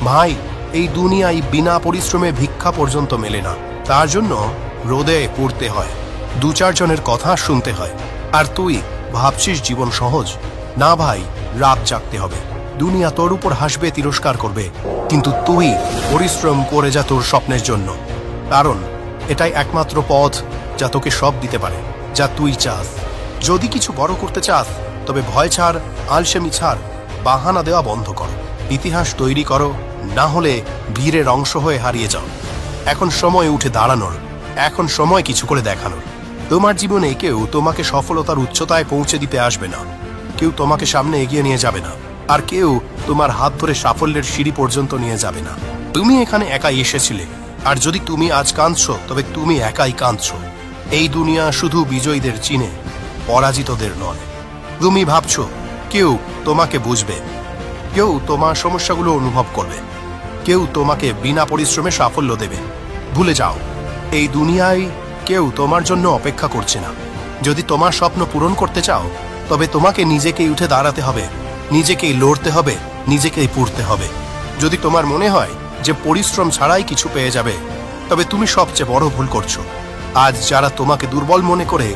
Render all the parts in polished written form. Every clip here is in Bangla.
ভাই, এই দুনিয়ায় বিনা পরিশ্রমে ভিক্ষা পর্যন্ত মেলে না। তার জন্য রোদে পড়তে হয়, 2-4 জনের কথা শুনতে হয়। আর তুই ভাবছিস জীবন সহজ? না ভাই, রাত জাগতে হবে। দুনিয়া তোর উপর হাসবে, তিরস্কার করবে, কিন্তু তুই পরিশ্রম করে যা তোর স্বপ্নের জন্য। কারণ এটাই একমাত্র পথ যা তোকে সব দিতে পারে যা তুই চাস। যদি কিছু বড় করতে চাস তবে ভয় ছাড়, আলসেমি ছাড়, বাহানা দেওয়া বন্ধ করো, ইতিহাস তৈরি করো, না হলে ভিড়ের অংশ হয়ে হারিয়ে যাও। এখন সময় উঠে দাঁড়ানোর, এখন সময় কিছু করে দেখানোর। তোমার জীবনে কেউ তোমাকে সফলতার উচ্চতায় পৌঁছে দিতে আসবে না, কেউ তোমাকে সামনে এগিয়ে নিয়ে যাবে না, আর কেউ তোমার হাত ধরে সাফল্যের সিঁড়ি পর্যন্ত নিয়ে যাবে না। তুমি এখানে একাই এসেছিলে, আর যদি তুমি আজ কাঁদছো তবে তুমি একাই কাঁদছো। এই দুনিয়া শুধু বিজয়ীদের চিনে, পরাজিতদের নয়। তুমি ভাবছো কেউ তোমাকে বুঝবে, কেউ তোমার সমস্যাগুলো অনুভব করবে, কেউ তোমাকে বিনা পরিশ্রমে সাফল্য দেবে। ভুলে যাও, এই দুনিয়ায় কেউ তোমার জন্য অপেক্ষা করছে না। যদি তোমার স্বপ্ন পূরণ করতে চাও তবে তোমাকে নিজেকেই উঠে দাঁড়াতে হবে, নিজেকেই লড়তে হবে, নিজেকেই পড়তে হবে। যদি তোমার মনে হয় যে পরিশ্রম ছাড়াই কিছু পেয়ে যাবে, তবে তুমি সবচেয়ে বড় ভুল করছো। আজ যারা তোমাকে দুর্বল মনে করে,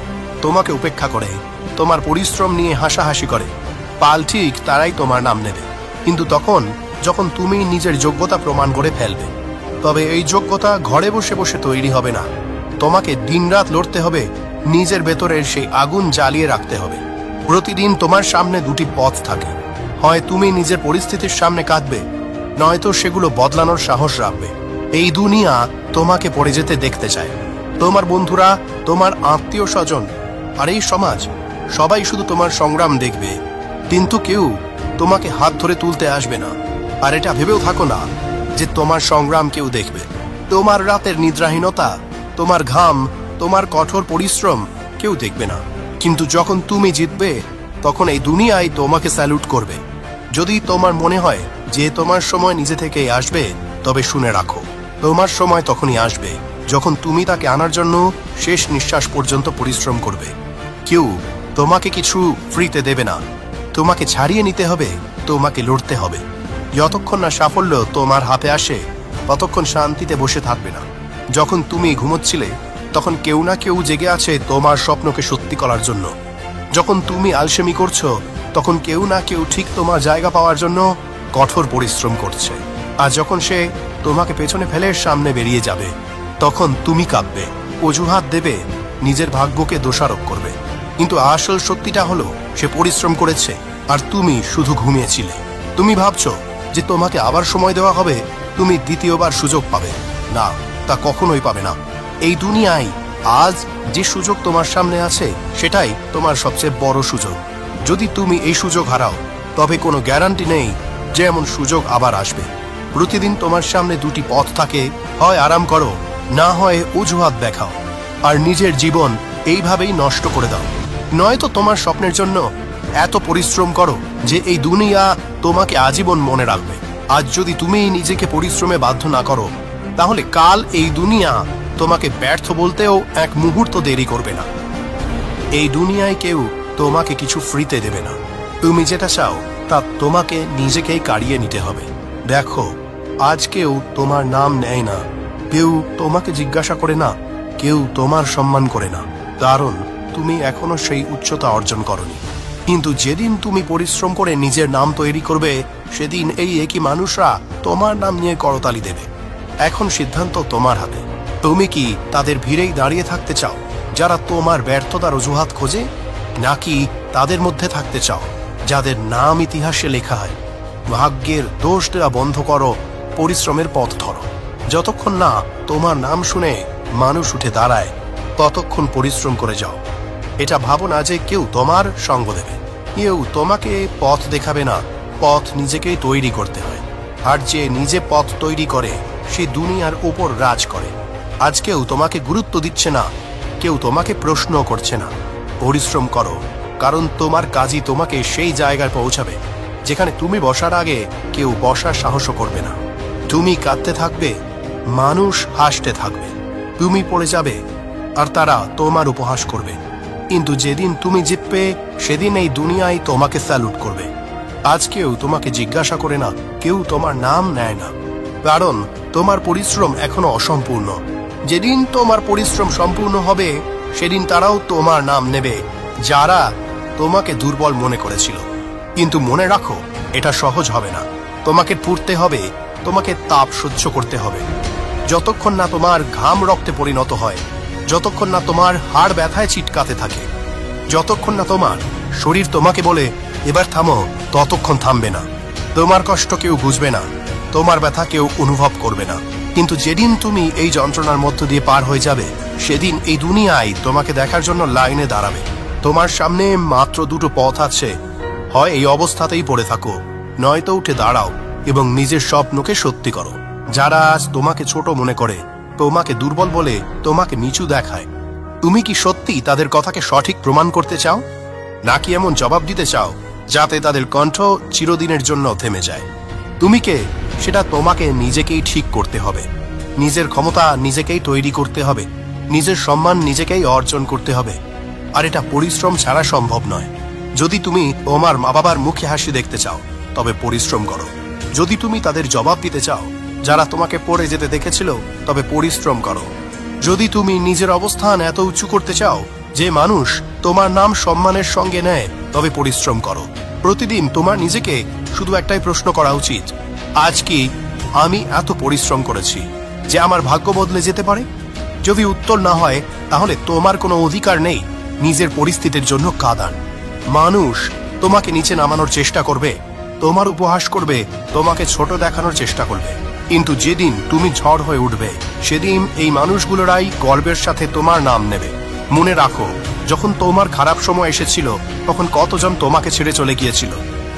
তোমাকে উপেক্ষা করে, তোমার পরিশ্রম নিয়ে হাসাহাসি করে, পাল ঠিক তারাই তোমার নাম নেবে, কিন্তু তখন যখন তুমি নিজের যোগ্যতা প্রমাণ করে ফেলবে। তবে এই যোগ্যতা ঘরে বসে বসে তৈরি হবে না, তোমাকে দিনরাত লড়তে হবে, নিজের ভেতরের সেই আগুন জ্বালিয়ে রাখতে হবে। প্রতিদিন তোমার সামনে 2টি পথ থাকে, হয় তুমি নিজের পরিস্থিতির সামনে কাঁদবে, নয়তো সেগুলো বদলানোর সাহস রাখবে। এই দুনিয়া তোমাকে পড়ে যেতে দেখতে চায়, তোমার বন্ধুরা, তোমার আত্মীয় স্বজন আর এই সমাজ, সবাই শুধু তোমার সংগ্রাম দেখবে, কিন্তু কেউ তোমাকে হাত ধরে তুলতে আসবে না। আর এটা ভেবেও থাকো না যে তোমার সংগ্রাম কেউ দেখবে। তোমার রাতের নিদ্রাহীনতা, তোমার ঘাম, তোমার কঠোর পরিশ্রম কেউ দেখবে না, কিন্তু যখন তুমি জিতবে তখন এই দুনিয়ায় তোমাকে স্যালুট করবে। যদি তোমার মনে হয় যে তোমার সময় নিজে থেকেই আসবে, তবে শুনে রাখো, তোমার সময় তখনই আসবে যখন তুমি তাকে আনার জন্য শেষ নিঃশ্বাস পর্যন্ত পরিশ্রম করবে। কেউ তোমাকে কিছু ফ্রিতে দেবে না, তোমাকে ছাড়িয়ে নিতে হবে, তোমাকে লড়তে হবে। যতক্ষণ না সাফল্য তোমার হাতে আসে ততক্ষণ শান্তিতে বসে থাকবে না। যখন তুমি ঘুমোচ্ছিলে তখন কেউ না কেউ জেগে আছে তোমার স্বপ্নকে সত্যি করার জন্য। যখন তুমি আলসেমি করছো তখন কেউ না কেউ ঠিক তোমার জায়গা পাওয়ার জন্য কঠোর পরিশ্রম করছে। আর যখন সে তোমাকে পেছনে ফেলে সামনে বেরিয়ে যাবে, তখন তুমি কাঁদবে, অজুহাত দেবে, নিজের ভাগ্যকে দোষারোপ করবে। কিন্তু আসল সত্যিটা হলো সে পরিশ্রম করেছে আর তুমি শুধু ঘুমিয়েছিলে। তুমি ভাবছো যে তোমাকে আবার সময় দেওয়া হবে, তুমি দ্বিতীয়বার সুযোগ পাবে। না, তা কখনোই পাবে না। এই দুনিয়ায় আজ যে সুযোগ তোমার সামনে আছে সেটাই তোমার সবচেয়ে বড় সুযোগ। যদি তুমি এই সুযোগ হারাও তবে কোনো গ্যারান্টি নেই যে এমন সুযোগ আবার আসবে। প্রতিদিন তোমার সামনে 2টি পথ থাকে, হয় আরাম করো, না হয় অজুহাত দেখাও আর নিজের জীবন এইভাবেই নষ্ট করে দাও, নয়তো তোমার স্বপ্নের জন্য এত পরিশ্রম করো যে এই দুনিয়া তোমাকে আজীবন মনে রাখবে। আজ যদি তুমি নিজেকে পরিশ্রমে বাধ্য না করো তাহলে কাল এই দুনিয়া তোমাকে ব্যর্থ বলতেও এক মুহূর্ত দেরি করবে না। এই দুনিয়ায় কেউ তোমাকে কিছু ফ্রিতে দেবে না। তুমি যেটা চাও তা তোমাকে নিজেকেই কাড়িয়ে নিতে হবে। দেখো, আজ কেউ তোমার নাম নেয় না, কেউ তোমাকে জিজ্ঞাসা করে না, কেউ তোমার সম্মান করে না, কারণ তুমি এখনো সেই উচ্চতা অর্জন করনি। কিন্তু যেদিন তুমি পরিশ্রম করে নিজের নাম তৈরি করবে, সেদিন এই একই মানুষরা তোমার নাম নিয়ে করতালি দেবে। এখন সিদ্ধান্ত তোমার হাতে। তুমি কি তাদের ভিড়েই দাঁড়িয়ে থাকতে চাও যারা তোমার ব্যর্থতার অজুহাত খোঁজে, নাকি তাদের মধ্যে থাকতে চাও যাদের নাম ইতিহাসে লেখা হয়? ভাগ্যের দোষ দেওয়া বন্ধ করো, পরিশ্রমের পথ ধরো। যতক্ষণ না তোমার নাম শুনে মানুষ উঠে দাঁড়ায় ততক্ষণ পরিশ্রম করে যাও। এটা ভাবো না যে কেউ তোমার সঙ্গ দেবে, কেউ তোমাকে পথ দেখাবে না। পথ নিজেকেই তৈরি করতে হয়, আর যে নিজে পথ তৈরি করে সে দুনিয়ার উপর রাজ করে। আজ কেউ তোমাকে গুরুত্ব দিচ্ছে না, কেউ তোমাকে প্রশ্ন করছে না। পরিশ্রম করো, কারণ তোমার কাজই তোমাকে সেই জায়গায় পৌঁছাবে যেখানে তুমি বসার আগে কেউ বসার সাহসও করবে না। তুমি কাঁদতে থাকবে, মানুষ হাসতে থাকবে, তুমি পড়ে যাবে আর তারা তোমার উপহাস করবে। কিন্তু যেদিন তুমি জিতবে সেদিন এই দুনিয়ায় তোমাকে স্যালুট করবে। আজ কেউ তোমাকে জিজ্ঞাসা করে না, কেউ তোমার নাম নেয় না, কারণ তোমার পরিশ্রম এখনো অসম্পূর্ণ। যেদিন তোমার পরিশ্রম সম্পূর্ণ হবে সেদিন তারাও তোমার নাম নেবে, যারা তোমাকে দুর্বল মনে করেছিল। কিন্তু মনে রাখো, এটা সহজ হবে না। তোমাকে পড়তে হবে, তোমাকে তাপ সহ্য করতে হবে। যতক্ষণ না তোমার ঘাম রক্তে পরিণত হয়, যতক্ষণ না তোমার হাড় ব্যথায় চিটকাতে থাকে, যতক্ষণ না তোমার শরীর তোমাকে বলে এবার থামো, ততক্ষণ থামবে না। তোমার কষ্ট কেউ বুঝবে না, তোমার ব্যথা কেউ অনুভব করবে না। কিন্তু যেদিন তুমি এই যন্ত্রণার মধ্য দিয়ে পার হয়ে যাবে, সেদিন এই দুনিয়ায় তোমাকে দেখার জন্য লাইনে দাঁড়াবে। তোমার সামনে মাত্র দুটো পথ আছে, হয় এই অবস্থাতেই পড়ে থাকো, নয়তো উঠে দাঁড়াও এবং নিজের স্বপ্নকে সত্যি করো। যারা আজ তোমাকে ছোট মনে করে, তোমাকে দুর্বল বলে, তোমাকে নিচু দেখায়, তুমি কি সত্যি তাদের কথাকে সঠিক প্রমাণ করতে চাও, নাকি এমন জবাব দিতে চাও যাতে তাদের কণ্ঠ চিরদিনের জন্য থেমে যায়? তুমি কে, সেটা তোমাকে নিজেকেই ঠিক করতে হবে। নিজের ক্ষমতা নিজেকেই তৈরি করতে হবে, নিজের সম্মান নিজেকেই অর্জন করতে হবে। আর এটা পরিশ্রম ছাড়া সম্ভব নয়। যদি তুমি তোমার মা বাবার মুখে হাসি দেখতে চাও, তবে পরিশ্রম করো। যদি তুমি তাদের জবাব দিতে চাও যারা তোমাকে পড়ে যেতে দেখেছিল, তবে পরিশ্রম করো। যদি তুমি নিজের অবস্থান এত উঁচু করতে চাও যে মানুষ তোমার নাম সম্মানের সঙ্গে নেয়, তবে পরিশ্রম করো। প্রতিদিন তোমার নিজেকে শুধু একটাই প্রশ্ন করা উচিত, আজ কি আমি এত পরিশ্রম করেছি যে আমার ভাগ্য বদলে যেতে পারে? যদি উত্তর না হয়, তাহলে তোমার কোনো অধিকার নেই নিজের পরিস্থিতির জন্য কাঁদান। মানুষ তোমাকে নিচে নামানোর চেষ্টা করবে, তোমার উপহাস করবে, তোমাকে ছোট দেখানোর চেষ্টা করবে। কিন্তু যেদিন তুমি ঝড় হয়ে উঠবে, সেদিন এই মানুষগুলোরাই গর্বের সাথে তোমার নাম নেবে। মনে রাখো, যখন তোমার খারাপ সময় এসেছিল, তখন কতজন তোমাকে ছেড়ে চলে গিয়েছিল,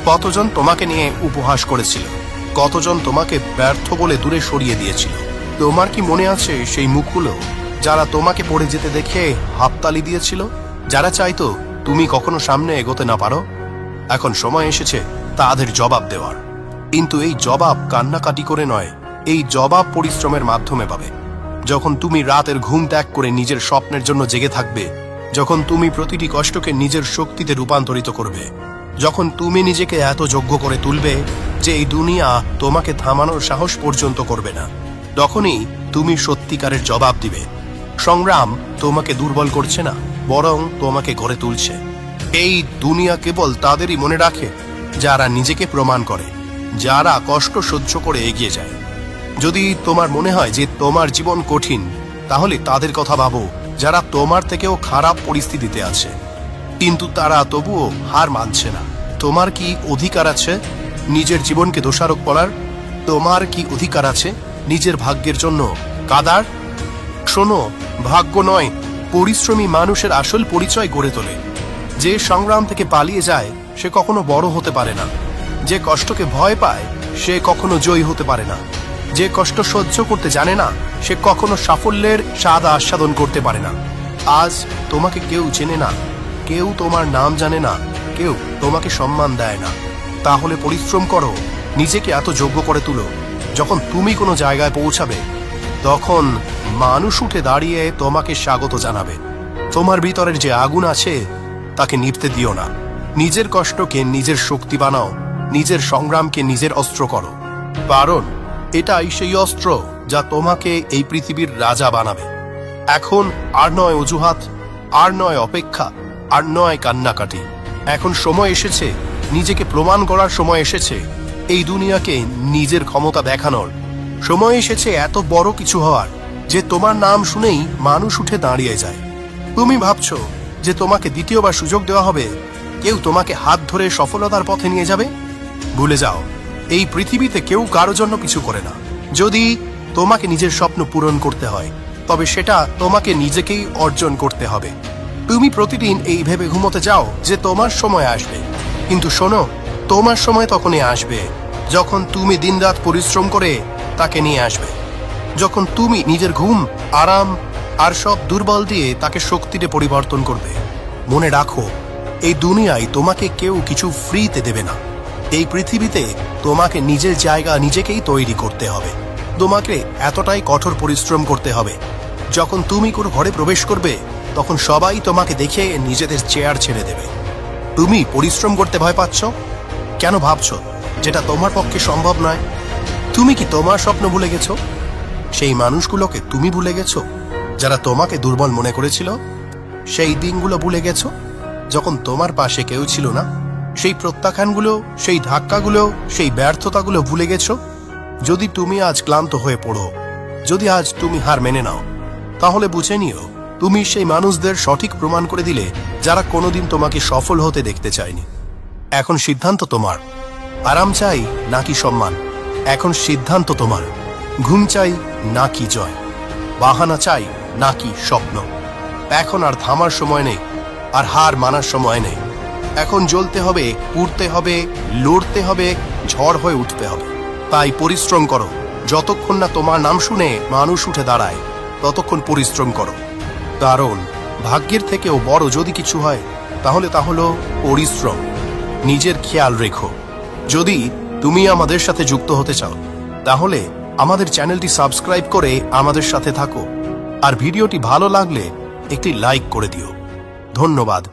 কতজন তোমাকে নিয়ে উপহাস করেছিল, কতজন তোমাকে ব্যর্থ বলে দূরে সরিয়ে দিয়েছিল। তোমার কি মনে আছে সেই মুখগুলো, যারা তোমাকে পড়ে যেতে দেখে হাততালি দিয়েছিল, যারা চাইতো তুমি কখনো সামনে এগোতে না পারো? এখন সময় এসেছে তাদের জবাব দেওয়ার। কিন্তু এই জবাব কান্নাকাটি করে নয়, এই জবাব পরিশ্রমের মাধ্যমে পাবে। যখন তুমি রাতের ঘুম ত্যাগ করে নিজের স্বপ্নের জন্য জেগে থাকবে, যখন তুমি প্রতিটি কষ্টকে নিজের শক্তিতে রূপান্তরিত করবে, যখন তুমি নিজেকে এত যোগ্য করে তুলবে যে এই দুনিয়া তোমাকে থামানোর সাহস পর্যন্ত করবে না, তখনই তুমি সত্যিকারের জবাব দিবে। সংগ্রাম তোমাকে দুর্বল করছে না, বরং তোমাকে গড়ে তুলছে। এই দুনিয়া কেবল তাদেরই মনে রাখে যারা নিজেকে প্রমাণ করে, যারা কষ্ট সহ্য করে এগিয়ে যায়। যদি তোমার মনে হয় যে তোমার জীবন কঠিন, তাহলে তাদের কথা ভাবো যারা তোমার থেকেও খারাপ পরিস্থিতিতে আছে, কিন্তু তারা তবুও হার মানছে না। তোমার কি অধিকার আছে নিজের জীবনকে দোষারোপ করার? তোমার কি অধিকার আছে নিজের ভাগ্যের জন্য কাদার? শোনো, ভাগ্য নয়, পরিশ্রমী মানুষের আসল পরিচয় গড়ে তোলে। যে সংগ্রাম থেকে পালিয়ে যায় সে কখনো বড় হতে পারে না। যে কষ্টকে ভয় পায় সে কখনো জয়ী হতে পারে না। যে কষ্ট সহ্য করতে জানে না সে কখনো সাফল্যের স্বাদ আস্বাদন করতে পারে না। আজ তোমাকে কেউ চেনে না, কেউ তোমার নাম জানে না, কেউ তোমাকে সম্মান দেয় না। তাহলে পরিশ্রম করো, নিজেকে এত যোগ্য করে তুলো। যখন তুমি কোনো জায়গায় পৌঁছাবে, তখন মানুষ উঠে দাঁড়িয়ে তোমাকে স্বাগত জানাবে। তোমার ভিতরের যে আগুন আছে তাকে নিভতে দিও না। নিজের কষ্টকে নিজের শক্তি বানাও, নিজের সংগ্রামকে নিজের অস্ত্র করো, কারণ এটাই সেই অস্ত্র যা তোমাকে এই পৃথিবীর রাজা বানাবে। এখন আর নয় অজুহাত, আর নয় অপেক্ষা, আর নয় কান্নাকাটি। এখন সময় এসেছে নিজেকে প্রমাণ করার, সময় এসেছে এই দুনিয়াকে নিজের ক্ষমতা দেখানোর, সময় এসেছে এত বড় কিছু হওয়ার যে তোমার নাম শুনেই মানুষ উঠে দাঁড়িয়ে যায়। তুমি ভাবছো যে তোমাকে দ্বিতীয়বার সুযোগ দেওয়া হবে, কেউ তোমাকে হাত ধরে সফলতার পথে নিয়ে যাবে? ভুলে যাও, এই পৃথিবীতে কেউ কারো জন্য কিছু করে না। যদি তোমাকে নিজের স্বপ্ন পূরণ করতে হয়, তবে সেটা তোমাকে নিজেকেই অর্জন করতে হবে। তুমি প্রতিদিন এই ভেবে ঘুমোতে যাও যে তোমার সময় আসবে, কিন্তু শোনো, তোমার সময় তখনই আসবে যখন তুমি দিনরাত পরিশ্রম করে তাকে নিয়ে আসবে, যখন তুমি নিজের ঘুম, আরাম আর সব দুর্বল দিয়ে তাকে শক্তিতে পরিবর্তন করবে। মনে রাখো, এই দুনিয়ায় তোমাকে কেউ কিছু ফ্রিতে দেবে না। এই পৃথিবীতে তোমাকে নিজের জায়গা নিজেকেই তৈরি করতে হবে। তোমাকে এতটাই কঠোর পরিশ্রম করতে হবে, যখন তুমি কোনো ঘরে প্রবেশ করবে তখন সবাই তোমাকে দেখে নিজেদের চেয়ার ছেড়ে দেবে। তুমি পরিশ্রম করতে ভয় পাচ্ছ? কেন ভাবছো যেটা তোমার পক্ষে সম্ভব নয়? তুমি কি তোমার স্বপ্ন ভুলে গেছো? সেই মানুষগুলোকে তুমি ভুলে গেছো যারা তোমাকে দুর্বল মনে করেছিল? সেই দিনগুলো ভুলে গেছো যখন তোমার পাশে কেউ ছিল না? সেই প্রত্যাখ্যানগুলো, সেই ধাক্কাগুলো, সেই ব্যর্থতাগুলো ভুলে গেছো? যদি তুমি আজ ক্লান্ত হয়ে পড়ো, যদি আজ তুমি হার মেনে নাও, তাহলে বুঝে নিও তুমি সেই মানুষদের সঠিক প্রমাণ করে দিলে যারা কোনোদিন তোমাকে সফল হতে দেখতে চায়নি। এখন সিদ্ধান্ত তোমার, আরাম চাই নাকি সম্মান? এখন সিদ্ধান্ত তোমার, ঘুম চাই নাকি জয়, বাহানা চাই নাকি স্বপ্ন? এখন আর থামার সময় নেই, আর হার মানার সময় নেই। এখন জ্বলতে হবে, উঠতে হবে, লড়তে হবে, ঝড় হয়ে উঠতে হবে। তাই পরিশ্রম করো। যতক্ষণ না তোমার নাম শুনে মানুষ উঠে দাঁড়ায় ততক্ষণ পরিশ্রম করো। কারণ ভাগ্যের থেকেও বড় যদি কিছু হয় তাহলে তা হলো পরিশ্রম। নিজের খেয়াল রেখো। যদি তুমি আমাদের সাথে যুক্ত হতে চাও তাহলে আমাদের চ্যানেলটি সাবস্ক্রাইব করে আমাদের সাথে থাকো। আর ভিডিওটি ভালো লাগলে একটি লাইক করে দিও। ধন্যবাদ।